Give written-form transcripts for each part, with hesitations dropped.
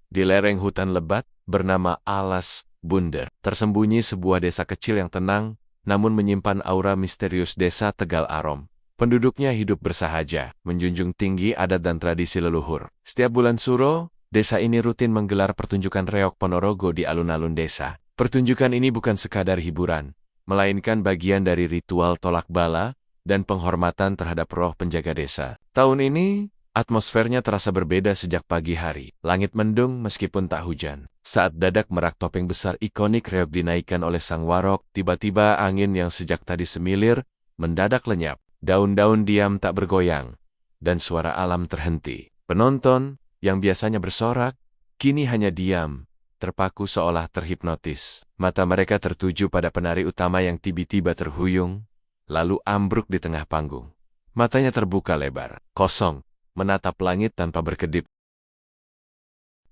Di lereng hutan lebat bernama Alas Bundar, tersembunyi sebuah desa kecil yang tenang, namun menyimpan aura misterius desa Tegal Arom. Penduduknya hidup bersahaja, menjunjung tinggi adat dan tradisi leluhur. Setiap bulan Suro, desa ini rutin menggelar pertunjukan reok Ponorogo di alun-alun desa. Pertunjukan ini bukan sekadar hiburan, melainkan bagian dari ritual tolak bala dan penghormatan terhadap roh penjaga desa. Tahun ini, atmosfernya terasa berbeda sejak pagi hari. Langit mendung meskipun tak hujan. Saat dadak merak topeng besar ikonik reok dinaikkan oleh sang warok, tiba-tiba angin yang sejak tadi semilir mendadak lenyap. Daun-daun diam tak bergoyang, dan suara alam terhenti. Penonton, yang biasanya bersorak, kini hanya diam, terpaku seolah terhipnotis. Mata mereka tertuju pada penari utama yang tiba-tiba terhuyung, lalu ambruk di tengah panggung. Matanya terbuka lebar, kosong, menatap langit tanpa berkedip.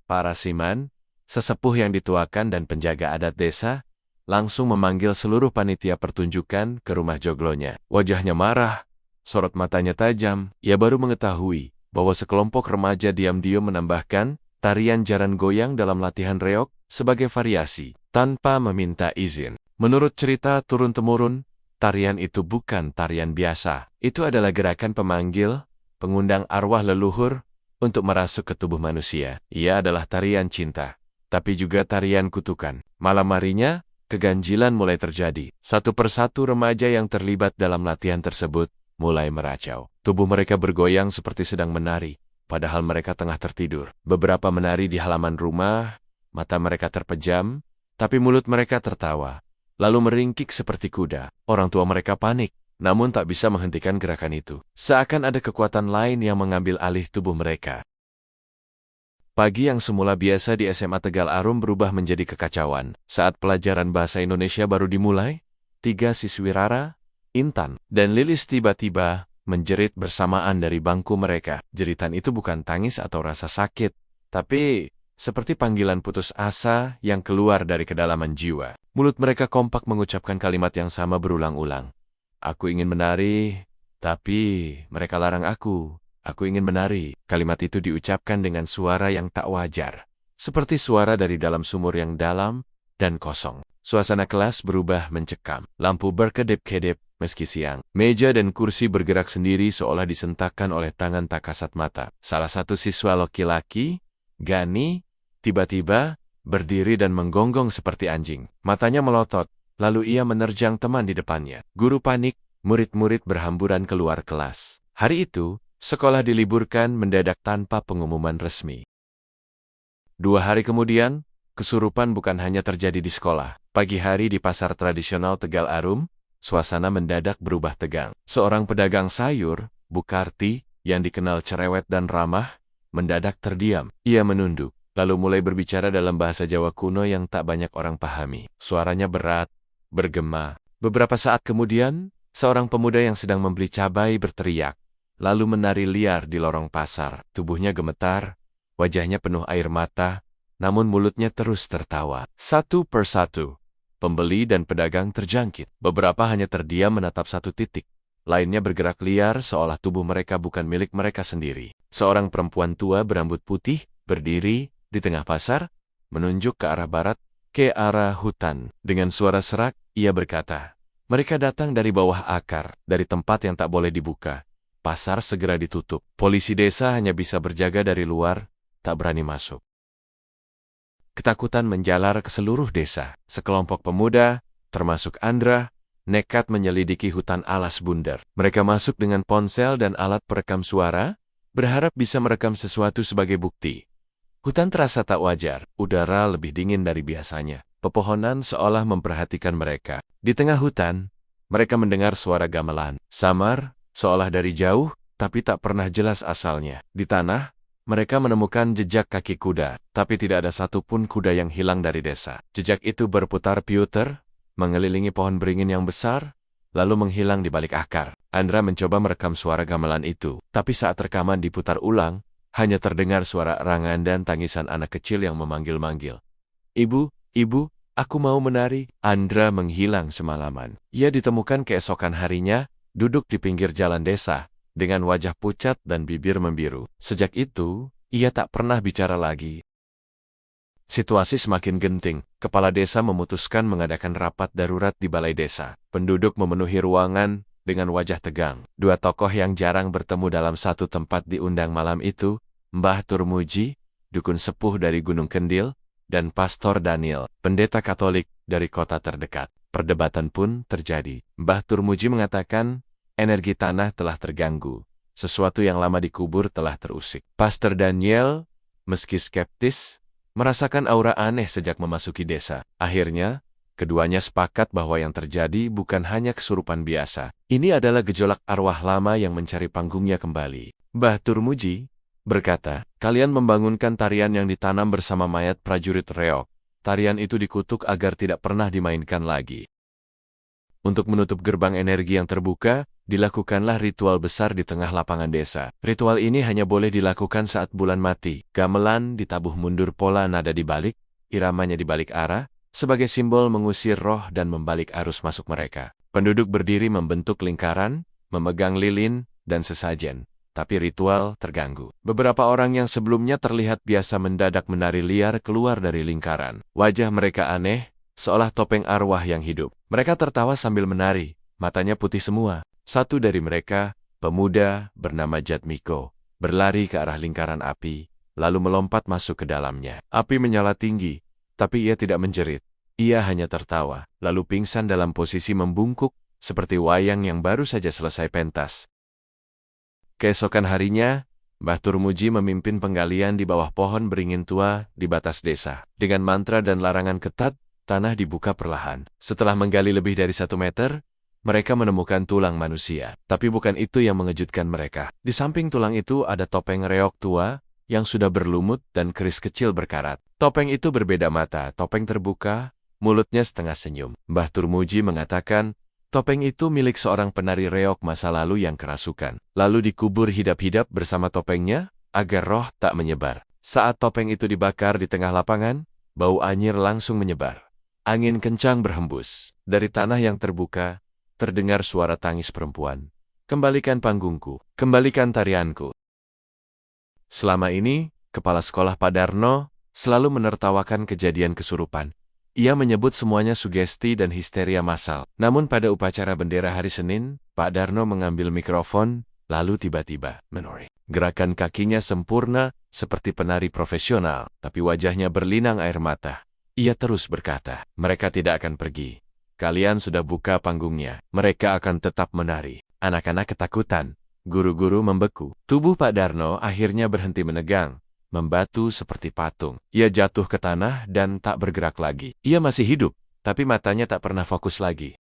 Para siman, sesepuh yang dituakan dan penjaga adat desa, langsung memanggil seluruh panitia pertunjukan ke rumah joglonya. Wajahnya marah, sorot matanya tajam. Ia baru mengetahui bahwa sekelompok remaja diam-diam menambahkan tarian jaran goyang dalam latihan reok sebagai variasi, tanpa meminta izin. Menurut cerita turun-temurun, tarian itu bukan tarian biasa. Itu adalah gerakan pemanggil, pengundang arwah leluhur untuk merasuk ke tubuh manusia. Ia adalah tarian cinta, tapi juga tarian kutukan. Malam harinya, keganjilan mulai terjadi. Satu persatu remaja yang terlibat dalam latihan tersebut mulai meracau. Tubuh mereka bergoyang seperti sedang menari, padahal mereka tengah tertidur. Beberapa menari di halaman rumah, mata mereka terpejam, tapi mulut mereka tertawa, lalu meringkik seperti kuda. Orang tua mereka panik, namun tak bisa menghentikan gerakan itu. Seakan ada kekuatan lain yang mengambil alih tubuh mereka. Pagi yang semula biasa di SMA Tegal Arum berubah menjadi kekacauan. Saat pelajaran bahasa Indonesia baru dimulai, 3 siswi Rara, Intan, dan Lilis tiba-tiba menjerit bersamaan dari bangku mereka. Jeritan itu bukan tangis atau rasa sakit, tapi seperti panggilan putus asa yang keluar dari kedalaman jiwa. Mulut mereka kompak mengucapkan kalimat yang sama berulang-ulang. Aku ingin menari, tapi mereka larang aku. Aku ingin menari. Kalimat itu diucapkan dengan suara yang tak wajar, seperti suara dari dalam sumur yang dalam dan kosong. Suasana kelas berubah mencekam. Lampu berkedip-kedip meski siang. Meja dan kursi bergerak sendiri seolah disentakkan oleh tangan tak kasat mata. Salah satu siswa laki-laki, Gani, tiba-tiba berdiri dan menggonggong seperti anjing. Matanya melotot, lalu ia menerjang teman di depannya. Guru panik, murid-murid berhamburan keluar kelas. Hari itu, sekolah diliburkan mendadak tanpa pengumuman resmi. 2 hari kemudian, kesurupan bukan hanya terjadi di sekolah. Pagi hari di pasar tradisional Tegal Arum, suasana mendadak berubah tegang. Seorang pedagang sayur, Bu Karti, yang dikenal cerewet dan ramah, mendadak terdiam. Ia menunduk, lalu mulai berbicara dalam bahasa Jawa kuno yang tak banyak orang pahami. Suaranya berat, bergema. Beberapa saat kemudian, seorang pemuda yang sedang membeli cabai berteriak, lalu menari liar di lorong pasar. Tubuhnya gemetar, wajahnya penuh air mata, namun mulutnya terus tertawa. Satu persatu, pembeli dan pedagang terjangkit. Beberapa hanya terdiam menatap satu titik. Lainnya bergerak liar seolah tubuh mereka bukan milik mereka sendiri. Seorang perempuan tua berambut putih berdiri di tengah pasar, menunjuk ke arah barat, ke arah hutan. Dengan suara serak, ia berkata, mereka datang dari bawah akar, dari tempat yang tak boleh dibuka. Pasar segera ditutup. Polisi desa hanya bisa berjaga dari luar, tak berani masuk. Ketakutan menjalar ke seluruh desa. Sekelompok pemuda, termasuk Andra, nekat menyelidiki hutan Alas Bundar. Mereka masuk dengan ponsel dan alat perekam suara, berharap bisa merekam sesuatu sebagai bukti. Hutan terasa tak wajar, udara lebih dingin dari biasanya. Pepohonan seolah memperhatikan mereka. Di tengah hutan, mereka mendengar suara gamelan. Samar, seolah dari jauh, tapi tak pernah jelas asalnya. Di tanah, mereka menemukan jejak kaki kuda, tapi tidak ada satupun kuda yang hilang dari desa. Jejak itu berputar piuter, mengelilingi pohon beringin yang besar, lalu menghilang di balik akar. Andra mencoba merekam suara gamelan itu, tapi saat rekaman diputar ulang, hanya terdengar suara erangan dan tangisan anak kecil yang memanggil-manggil. Ibu, ibu, aku mau menari. Andra menghilang semalaman. Ia ditemukan keesokan harinya, duduk di pinggir jalan desa, dengan wajah pucat dan bibir membiru. Sejak itu, ia tak pernah bicara lagi. Situasi semakin genting. Kepala desa memutuskan mengadakan rapat darurat di balai desa. Penduduk memenuhi ruangan dengan wajah tegang. Dua tokoh yang jarang bertemu dalam satu tempat diundang malam itu, Mbah Turmuji, dukun sepuh dari Gunung Kendil, dan Pastor Daniel, pendeta Katolik dari kota terdekat. Perdebatan pun terjadi. Mbah Turmuji mengatakan, energi tanah telah terganggu. Sesuatu yang lama dikubur telah terusik. Pastor Daniel, meski skeptis, merasakan aura aneh sejak memasuki desa. Akhirnya, keduanya sepakat bahwa yang terjadi bukan hanya kesurupan biasa. Ini adalah gejolak arwah lama yang mencari panggungnya kembali. Mbah Turmuji berkata, kalian membangunkan tarian yang ditanam bersama mayat prajurit reok. Tarian itu dikutuk agar tidak pernah dimainkan lagi. Untuk menutup gerbang energi yang terbuka, dilakukanlah ritual besar di tengah lapangan desa. Ritual ini hanya boleh dilakukan saat bulan mati. Gamelan ditabuh mundur pola nada dibalik, iramanya dibalik arah, sebagai simbol mengusir roh dan membalik arus masuk mereka. Penduduk berdiri membentuk lingkaran, memegang lilin, dan sesajen. Tapi ritual terganggu. Beberapa orang yang sebelumnya terlihat biasa mendadak menari liar keluar dari lingkaran. Wajah mereka aneh, seolah topeng arwah yang hidup. Mereka tertawa sambil menari, matanya putih semua. Satu dari mereka, pemuda bernama Jatmiko, berlari ke arah lingkaran api, lalu melompat masuk ke dalamnya. Api menyala tinggi, tapi ia tidak menjerit. Ia hanya tertawa, lalu pingsan dalam posisi membungkuk, seperti wayang yang baru saja selesai pentas. Keesokan harinya, Mbah Turmuji memimpin penggalian di bawah pohon beringin tua di batas desa. Dengan mantra dan larangan ketat, tanah dibuka perlahan. Setelah menggali lebih dari 1 meter, mereka menemukan tulang manusia. Tapi bukan itu yang mengejutkan mereka. Di samping tulang itu ada topeng reok tua yang sudah berlumut dan keris kecil berkarat. Topeng itu berbeda mata, topeng terbuka, mulutnya setengah senyum. Mbah Turmuji mengatakan, topeng itu milik seorang penari reok masa lalu yang kerasukan. Lalu dikubur hidap-hidap bersama topengnya, agar roh tak menyebar. Saat topeng itu dibakar di tengah lapangan, bau anyir langsung menyebar. Angin kencang berhembus. Dari tanah yang terbuka, terdengar suara tangis perempuan. Kembalikan panggungku, kembalikan tarianku. Selama ini, kepala sekolah Pak Darno selalu menertawakan kejadian kesurupan. Ia menyebut semuanya sugesti dan histeria massal. Namun pada upacara bendera hari Senin, Pak Darno mengambil mikrofon, lalu tiba-tiba menori. Gerakan kakinya sempurna seperti penari profesional, tapi wajahnya berlinang air mata. Ia terus berkata, mereka tidak akan pergi. Kalian sudah buka panggungnya. Mereka akan tetap menari. Anak-anak ketakutan. Guru-guru membeku. Tubuh Pak Darno akhirnya berhenti menegang, membatu seperti patung. Ia jatuh ke tanah dan tak bergerak lagi. Ia masih hidup, tapi matanya tak pernah fokus lagi.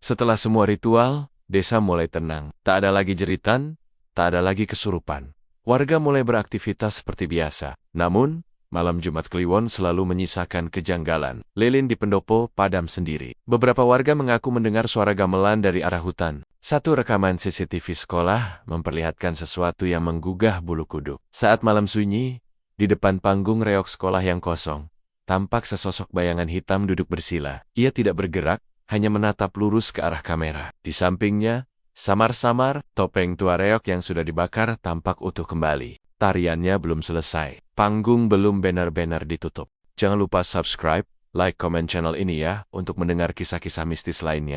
Setelah semua ritual, desa mulai tenang. Tak ada lagi jeritan, tak ada lagi kesurupan. Warga mulai beraktivitas seperti biasa. Namun, malam Jumat Kliwon selalu menyisakan kejanggalan. Lilin di pendopo padam sendiri. Beberapa warga mengaku mendengar suara gamelan dari arah hutan. Satu rekaman CCTV sekolah memperlihatkan sesuatu yang menggugah bulu kuduk. Saat malam sunyi, di depan panggung reok sekolah yang kosong, tampak sesosok bayangan hitam duduk bersila. Ia tidak bergerak, hanya menatap lurus ke arah kamera. Di sampingnya, samar-samar, topeng tua reok yang sudah dibakar tampak utuh kembali. Tariannya belum selesai. Panggung belum benar-benar ditutup. Jangan lupa subscribe, like, komen channel ini ya, untuk mendengar kisah-kisah mistis lainnya.